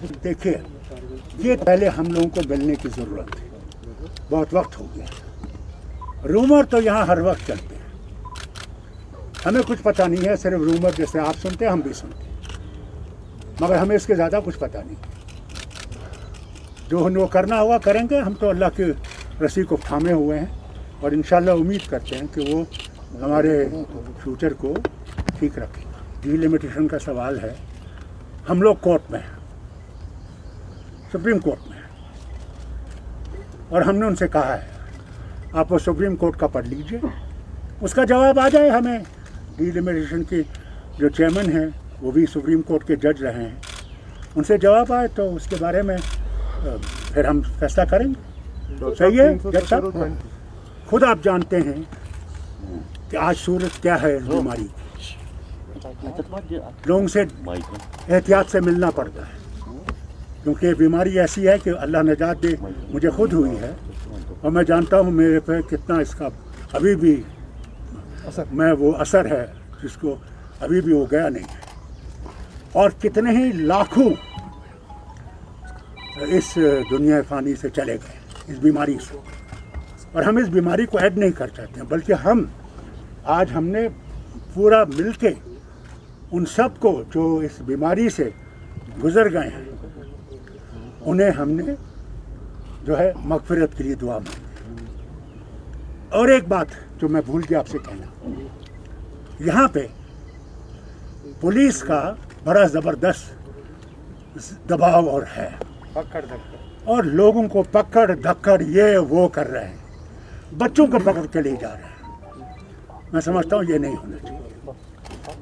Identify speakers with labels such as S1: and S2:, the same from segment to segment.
S1: देखिए, ये पहले हम लोगों को मिलने की ज़रूरत है, बहुत वक्त हो गया। रूमर तो यहाँ हर वक्त चलते हैं, हमें कुछ पता नहीं है, सिर्फ रूमर जैसे आप सुनते हैं हम भी सुनते हैं, मगर हमें इसके ज़्यादा कुछ पता नहीं। जो वो करना होगा करेंगे, हम तो अल्लाह की रस्सी को थामे हुए हैं और इंशाल्लाह उम्मीद करते हैं कि वो हमारे फ्यूचर को ठीक रखेगा। डिलिमिटेशन का सवाल है, हम लोग कोर्ट में हैं, सुप्रीम कोर्ट में हैं, और हमने उनसे कहा है आप वो सुप्रीम कोर्ट का पढ़ लीजिए, उसका जवाब आ जाए हमें। डिलिमिटेशन के जो चेयरमैन हैं वो भी सुप्रीम कोर्ट के जज रहे हैं, उनसे जवाब आए तो उसके बारे में फिर हम फैसला करेंगे। सही है जज साहब? खुद आप जानते हैं कि आज सूरत क्या है इस बीमारी की। लोगों से एहतियात से मिलना पड़ता है, क्योंकि ये बीमारी ऐसी है कि अल्लाह नजात दे, मुझे खुद हुई है और मैं जानता हूँ मेरे पे कितना इसका अभी भी मैं वो असर है जिसको अभी भी वो गया नहीं है, और कितने ही लाखों इस दुनिया फ़ानी से चले गए इस बीमारी से, और हम इस बीमारी को ऐड नहीं कर चाहते हैं, बल्कि हमने पूरा मिलके उन सब को जो इस बीमारी से गुज़र गए हैं उन्हें हमने जो है मग़फ़िरत के लिए दुआ मांगी। और एक बात जो मैं भूल गया आपसे कहना, यहाँ पे पुलिस का बड़ा ज़बरदस्त दबाव और है, और लोगों को पकड़ धक्कड़ ये वो कर रहे हैं, बच्चों को पकड़ के ले जा रहे हैं। मैं समझता हूँ ये नहीं होना चाहिए।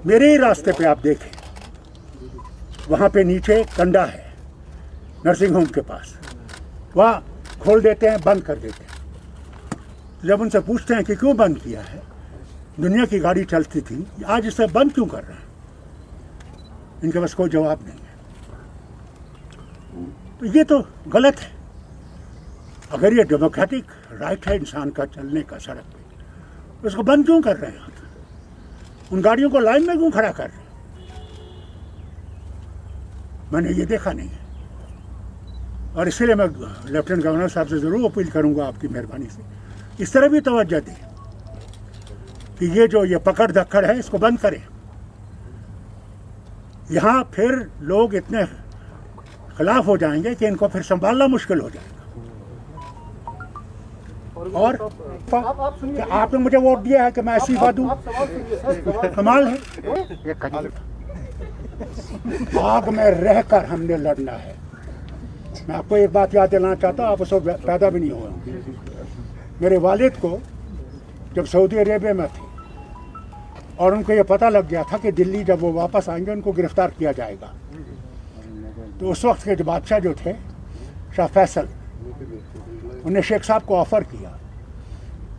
S1: मेरे ही रास्ते पे आप देखें, वहाँ पे नीचे कंडा है नर्सिंग होम के पास, वहाँ खोल देते हैं, बंद कर देते हैं। जब उनसे पूछते हैं कि क्यों बंद किया है, दुनिया की गाड़ी चलती थी, आज इसे बंद क्यों कर रहे हैं, इनके पास कोई जवाब नहीं है। तो ये तो गलत है। अगर ये डेमोक्रेटिक राइट है इंसान का चलने का सड़क पे, तो उसको बंद क्यों कर रहे हैं आप? उन गाड़ियों को लाइन में क्यों खड़ा कर रहे हैं? मैंने ये देखा नहीं है, और इसलिए मैं लेफ्टिनेंट गवर्नर साहब से ज़रूर अपील करूंगा आपकी मेहरबानी से इस तरह भी तवज्जो दें कि ये पकड़ धक्कड़ है इसको बंद करें। यहाँ फिर लोग इतने खिलाफ हो जाएंगे कि इनको फिर संभालना मुश्किल हो जाएगा। और आपने मुझे वोट दिया है कि मैं इस्तीफा दूं, कमाल है। आग में रहकर हमने लड़ना है। मैं आपको एक बात याद दिलाना चाहता हूँ, आप उस वक्त पैदा भी नहीं हुए। मेरे वालिद को जब सऊदी अरेबिया में थे और उनको ये पता लग गया था कि दिल्ली जब वो वापस आएंगे उनको गिरफ्तार किया जाएगा, तो उस वक्त के जो बादशाह जो थे शाह फैसल, उन्हें शेख साहब को ऑफ़र किया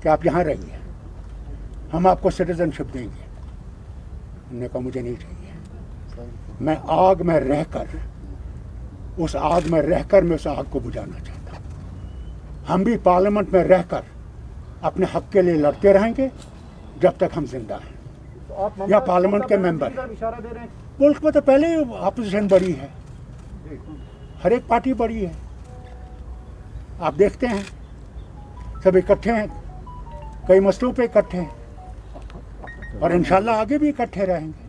S1: कि आप यहाँ रहिए, हम आपको सिटीज़नशिप देंगे। उन्होंने कहा मुझे नहीं चाहिए, मैं आग में रहकर उस आग को बुझाना चाहता हूँ। हम भी पार्लियामेंट में रहकर अपने हक के लिए लड़ते रहेंगे जब तक हम जिंदा हैं, या पार्लियामेंट के मेंबर। मुल्क में तो पहले ही अपोजिशन बड़ी है, हर एक पार्टी बड़ी है, आप देखते हैं सब इकट्ठे हैं, कई मसलों पे इकट्ठे हैं, और इंशाल्लाह आगे भी इकट्ठे रहेंगे।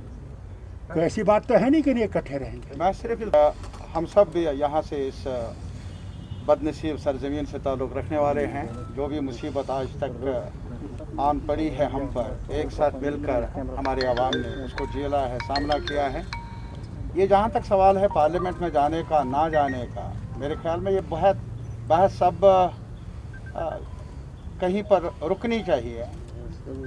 S1: तो ऐसी बात तो है नहीं कि नहीं इकट्ठे रहेंगे।
S2: मैं सिर्फ हम सब भी यहाँ से इस बदनसीब सरजमीन से ताल्लुक़ रखने वाले हैं, जो भी मुसीबत आज तक आन पड़ी है हम पर, एक साथ मिलकर हमारे आवाम ने उसको झेला है, सामना किया है। ये जहाँ तक सवाल है पार्लियामेंट में जाने का ना जाने का, मेरे ख्याल में ये बहस सब कहीं पर रुकनी चाहिए।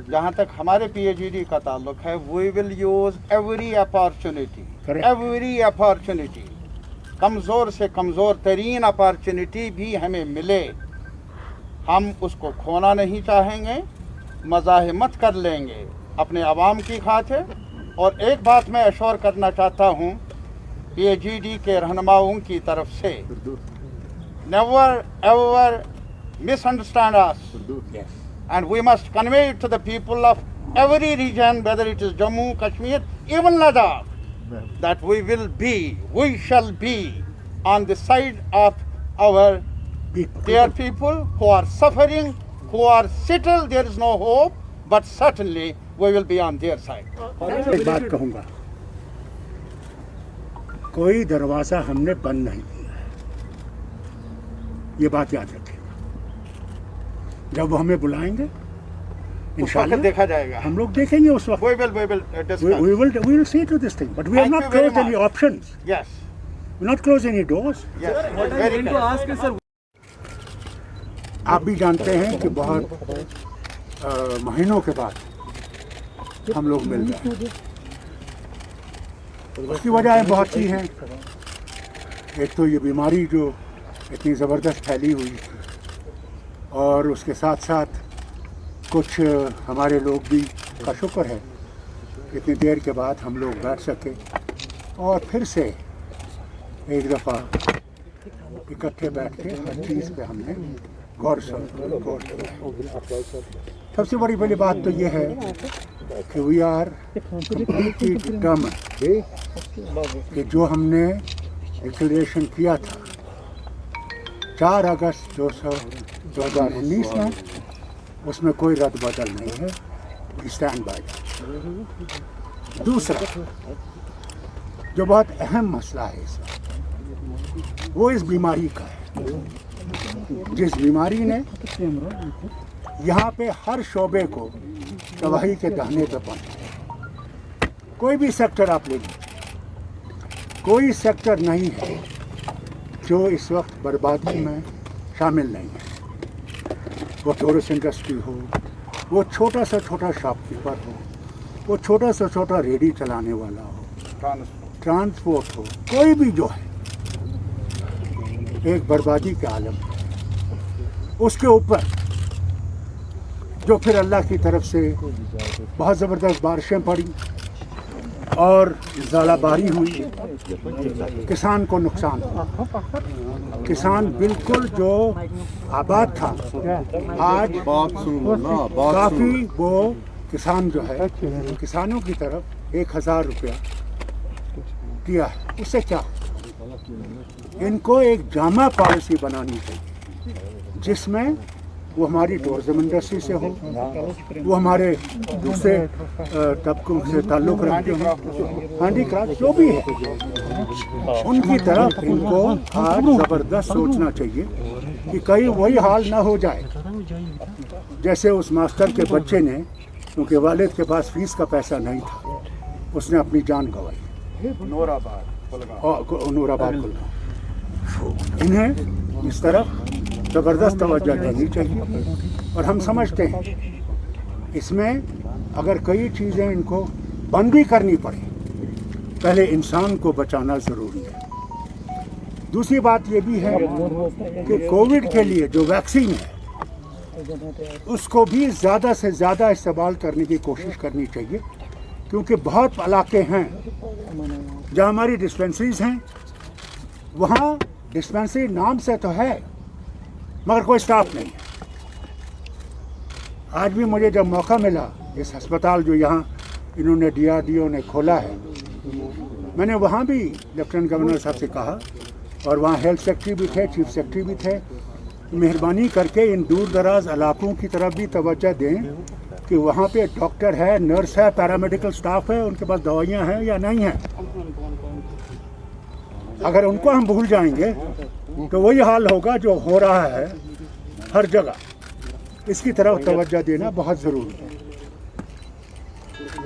S2: जहाँ तक हमारे PhD का ताल्लुक है, we will use every opportunity, कमज़ोर से कमज़ोर तरीन अपॉर्चुनिटी भी हमें मिले, हम उसको खोना नहीं चाहेंगे, मज़ाहमत कर लेंगे अपने आवाम की खातिर। और एक बात मैं अश्योर करना चाहता हूँ PhD के रहनुमाओं की तरफ से, never ever misunderstand us, and we must convey it to the people of every region, whether it is Jammu, Kashmir, even Ladakh, that we shall be on the side of our dear people who are suffering, who are settled, there is no hope, but certainly we will be on their side.
S1: एक बात कहूँगा, कोई दरवाज़ा हमने बंद नहीं किया है, ये बात याद रखें। जब वो हमें बुलाएंगे
S2: उस वक्त
S1: इंशाल्लाह
S2: देखा जाएगा।
S1: हम लोग देखेंगे उस वक्त।
S2: We will discuss.
S1: We will see to this thing, but we have
S2: Thank
S1: not
S2: you very
S1: closed any
S2: much.
S1: options.
S2: Yes,
S1: We not closed any doors.
S2: yes, very correct.
S1: आप भी जानते हैं कि बहुत महीनों के बाद हम लोग मिल रहे हैं। उसकी वजह बहुत सी हैं। एक तो ये बीमारी जो इतनी ज़बरदस्त फैली हुई थी, और उसके साथ साथ कुछ हमारे लोग भी, का शुक्र है इतनी देर के बाद हम लोग बैठ सके और फिर से एक दफ़ा इकट्ठे बैठ के हर चीज़ पे हमने गौर किया। सबसे बड़ी बात तो ये है कि वी आर कंप्लीटली डिटरमाइंड कि जो हमने डिक्लेरेशन किया था 4 अगस्त 2019 में, उसमें कोई रद्द बदल नहीं है। We stand by. दूसरा जो बहुत अहम मसला है इस वक्त, वो इस बीमारी का है, जिस बीमारी ने यहाँ पे हर शोबे को तबाही के दहने पे पहुँचा। कोई भी सेक्टर आप ले लीजिए, कोई सेक्टर नहीं है जो इस वक्त बर्बादी में शामिल नहीं है। वो टूरिस्ट इंडस्ट्री हो, वो छोटा से छोटा शॉपकीपर हो, वो छोटा से छोटा रेडी चलाने वाला हो, ट्रांसपोर्ट हो, कोई भी जो है एक बर्बादी के आलम है। उसके ऊपर जो फिर अल्लाह की तरफ से बहुत ज़बरदस्त बारिशें पड़ी और ज़ालाबारी हुई, किसान को नुकसान हुआ। किसान बिल्कुल जो आबाद था, आज काफ़ी वो किसान जो है, किसानों की तरफ 1000 रुपया दिया है। उससे क्या, इनको एक जामा पॉलिसी बनानी चाहिए जिसमें वो हमारी टूरिज्म इंडस्ट्री से हो, वो हमारे दूसरे तबकों से ताल्लुक़ रखते हो, हैंडीक्राफ्ट जो भी है, उनकी तरफ इनको आज ज़बरदस्त सोचना चाहिए कि कहीं वही हाल ना हो जाए जैसे उस मास्टर के बच्चे ने, क्योंकि वालिद के पास फीस का पैसा नहीं था, उसने अपनी जान गंवाई। नूराबाद कुलगांव। इन्हें इस तरफ ज़बरदस्त तवज्जो देनी चाहिए। और हम समझते हैं इसमें अगर कई चीज़ें इनको बंद भी करनी पड़े, पहले इंसान को बचाना ज़रूरी है। दूसरी बात ये भी है कि कोविड के लिए जो वैक्सीन है उसको भी ज़्यादा से ज़्यादा इस्तेमाल करने की कोशिश करनी चाहिए, क्योंकि बहुत इलाके हैं जहाँ हमारी डिस्पेंसरीज़ हैं, वहाँ डिस्पेंसरी नाम से तो है मगर कोई स्टाफ नहीं है। आज भी मुझे जब मौका मिला, इस अस्पताल जो यहाँ इन्होंने DRDO ने खोला है, मैंने वहाँ भी लेफ्टिनेंट गवर्नर साहब से कहा, और वहाँ हेल्थ सेक्रेटरी भी थे, चीफ सेक्रेटरी भी थे, मेहरबानी करके इन दूर दराज इलाकों की तरफ भी तवज्जो दें कि वहाँ पे डॉक्टर है, नर्स है, पैरामेडिकल स्टाफ है, उनके पास दवाइयाँ हैं या नहीं हैं। अगर उनको हम भूल जाएंगे तो वही हाल होगा जो हो रहा है हर जगह। इसकी तरफ तवज्जो देना बहुत ज़रूरी है।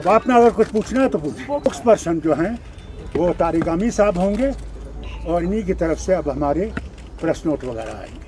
S1: तो आपने अगर कुछ पूछना है तो पूछिए। स्पोक्स पर्सन जो हैं वो तारिक आमी साहब होंगे, और इन्हीं की तरफ से अब हमारे प्रेस नोट वगैरह आएंगे।